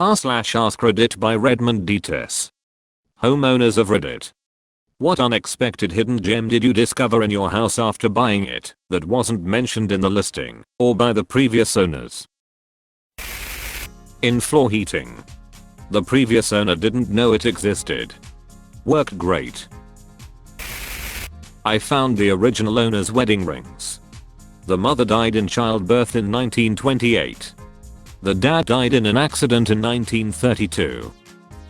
r/AskReddit by Redmond Dtes. Homeowners of Reddit. What unexpected hidden gem did you discover in your house after buying it that wasn't mentioned in the listing or by the previous owners? In-floor heating. The previous owner didn't know it existed. Worked great. I found the original owner's wedding rings. The mother died in childbirth in 1928. The dad died in an accident in 1932.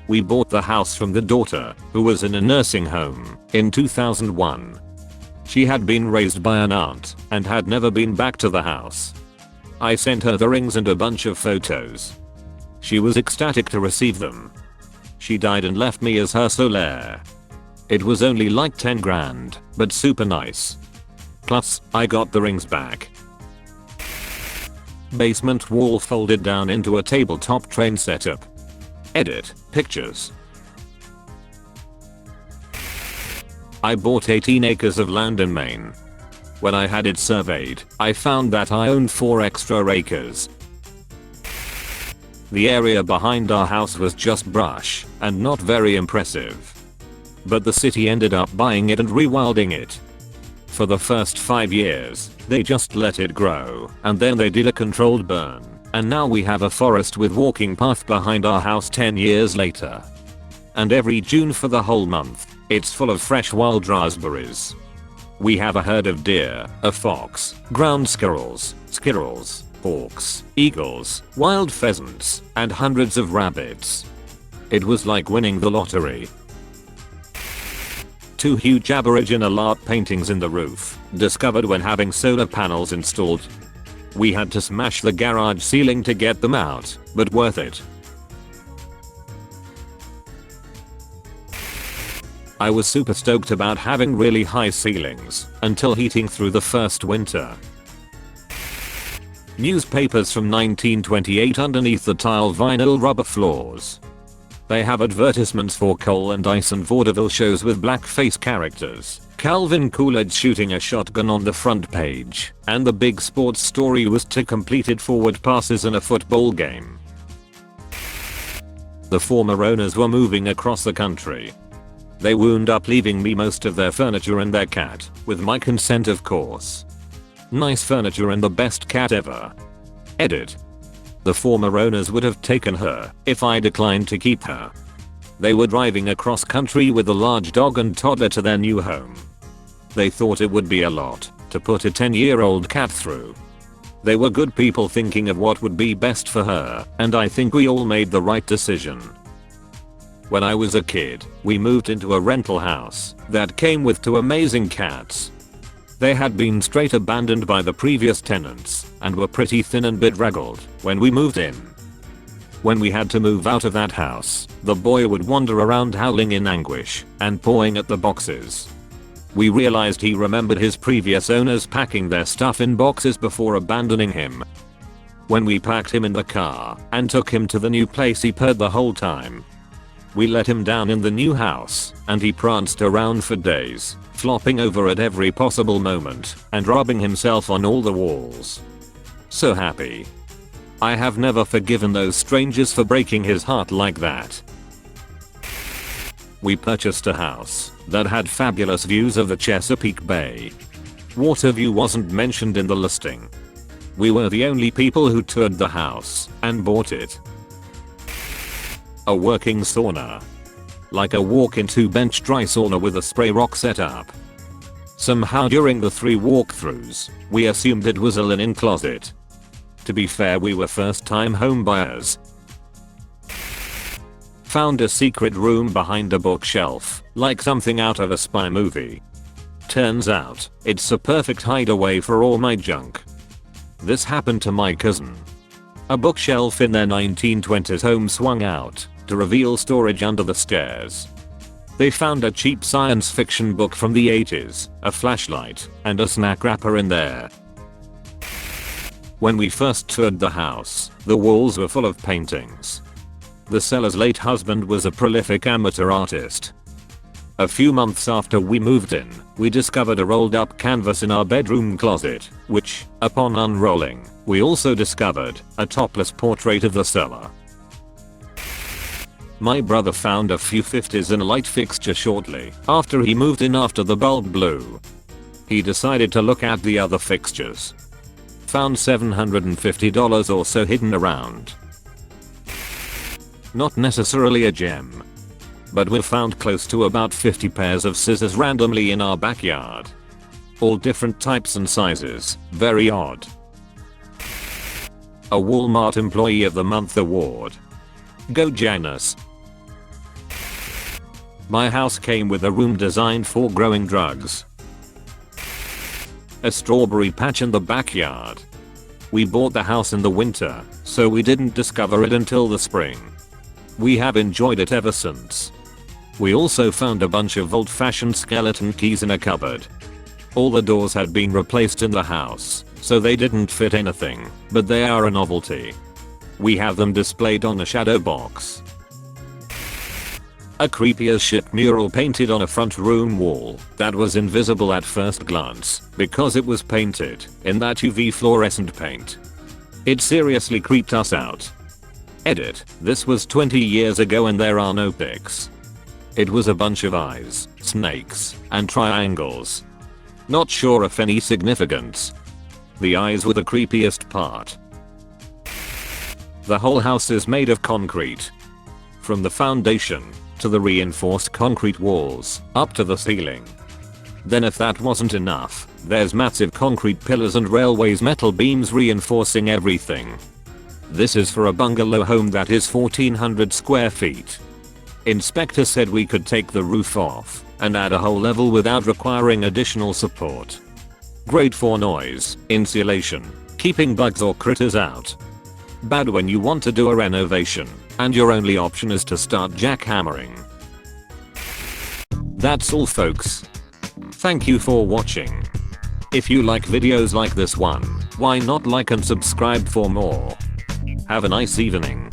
We bought the house from the daughter, who was in a nursing home, in 2001. She had been raised by an aunt and had never been back to the house. I sent her the rings and a bunch of photos. She was ecstatic to receive them. She died and left me as her sole heir. It was only like 10 grand, but super nice. Plus, I got the rings back. Basement wall folded down into a tabletop train setup. Edit, pictures. I bought 18 acres of land in Maine. When I had it surveyed, I found that I owned 4 extra acres. The area behind our house was just brush and not very impressive. But the city ended up buying it and rewilding it. For the first 5 years, they just let it grow, and then they did a controlled burn, and now we have a forest with walking path behind our house 10 years later. And every June for the whole month, it's full of fresh wild raspberries. We have a herd of deer, a fox, ground squirrels, hawks, eagles, wild pheasants, and hundreds of rabbits. It was like winning the lottery. 2 huge Aboriginal art paintings in the roof, discovered when having solar panels installed. We had to smash the garage ceiling to get them out, but worth it. I was super stoked about having really high ceilings, until heating through the first winter. Newspapers from 1928 underneath the tile vinyl rubber floors. They have advertisements for coal and ice and vaudeville shows with blackface characters. Calvin Coolidge shooting a shotgun on the front page, and the big sports story was 2 completed forward passes in a football game. The former owners were moving across the country. They wound up leaving me most of their furniture and their cat, with my consent of course. Nice furniture and the best cat ever. Edit. The former owners would have taken her if I declined to keep her. They were driving across country with a large dog and toddler to their new home. They thought it would be a lot to put a 10-year-old cat through. They were good people thinking of what would be best for her, and I think we all made the right decision. When I was a kid, we moved into a rental house that came with 2 amazing cats. They had been straight abandoned by the previous tenants and were pretty thin and bedraggled when we moved in. When we had to move out of that house, the boy would wander around howling in anguish and pawing at the boxes. We realized he remembered his previous owners packing their stuff in boxes before abandoning him. When we packed him in the car and took him to the new place, he purred the whole time. We let him down in the new house, and he pranced around for days, flopping over at every possible moment and rubbing himself on all the walls. So happy. I have never forgiven those strangers for breaking his heart like that. We purchased a house that had fabulous views of the Chesapeake Bay. Waterview wasn't mentioned in the listing. We were the only people who toured the house and bought it. A working sauna. Like a walk-in bench dry sauna with a spray rock setup. Somehow during the 3 walkthroughs, we assumed it was a linen closet. To be fair, we were first-time home buyers. Found a secret room behind a bookshelf, like something out of a spy movie. Turns out, it's a perfect hideaway for all my junk. This happened to my cousin. A bookshelf in their 1920s home swung out to reveal storage under the stairs. They found a cheap science fiction book from the 80s, a flashlight, and a snack wrapper in there. When we first toured the house, the walls were full of paintings. The seller's late husband was a prolific amateur artist. A few months after we moved in, we discovered a rolled up canvas in our bedroom closet, which, upon unrolling, we also discovered a topless portrait of the seller. My brother found a few 50s in a light fixture shortly after he moved in after the bulb blew. He decided to look at the other fixtures. Found $750 or so hidden around. Not necessarily a gem, but we found close to about 50 pairs of scissors randomly in our backyard. All different types and sizes, very odd. A Walmart Employee of the Month award. Go Janus. My house came with a room designed for growing drugs. A strawberry patch in the backyard. We bought the house in the winter, so we didn't discover it until the spring. We have enjoyed it ever since. We also found a bunch of old-fashioned skeleton keys in a cupboard. All the doors had been replaced in the house, so they didn't fit anything, but they are a novelty. We have them displayed on a shadow box. A creepy as shit mural painted on a front room wall that was invisible at first glance because it was painted in that UV fluorescent paint. It seriously creeped us out. Edit, this was 20 years ago and there are no pics. It was a bunch of eyes, snakes, and triangles. Not sure of any significance. The eyes were the creepiest part. The whole house is made of concrete. From the foundation, to the reinforced concrete walls, up to the ceiling. Then if that wasn't enough, there's massive concrete pillars and railways metal beams reinforcing everything. This is for a bungalow home that is 1400 square feet. Inspector said we could take the roof off and add a whole level without requiring additional support. Great for noise, insulation, keeping bugs or critters out. Bad when you want to do a renovation and your only option is to start jackhammering. That's all folks. Thank you for watching. If you like videos like this one, why not like and subscribe for more. Have a nice evening.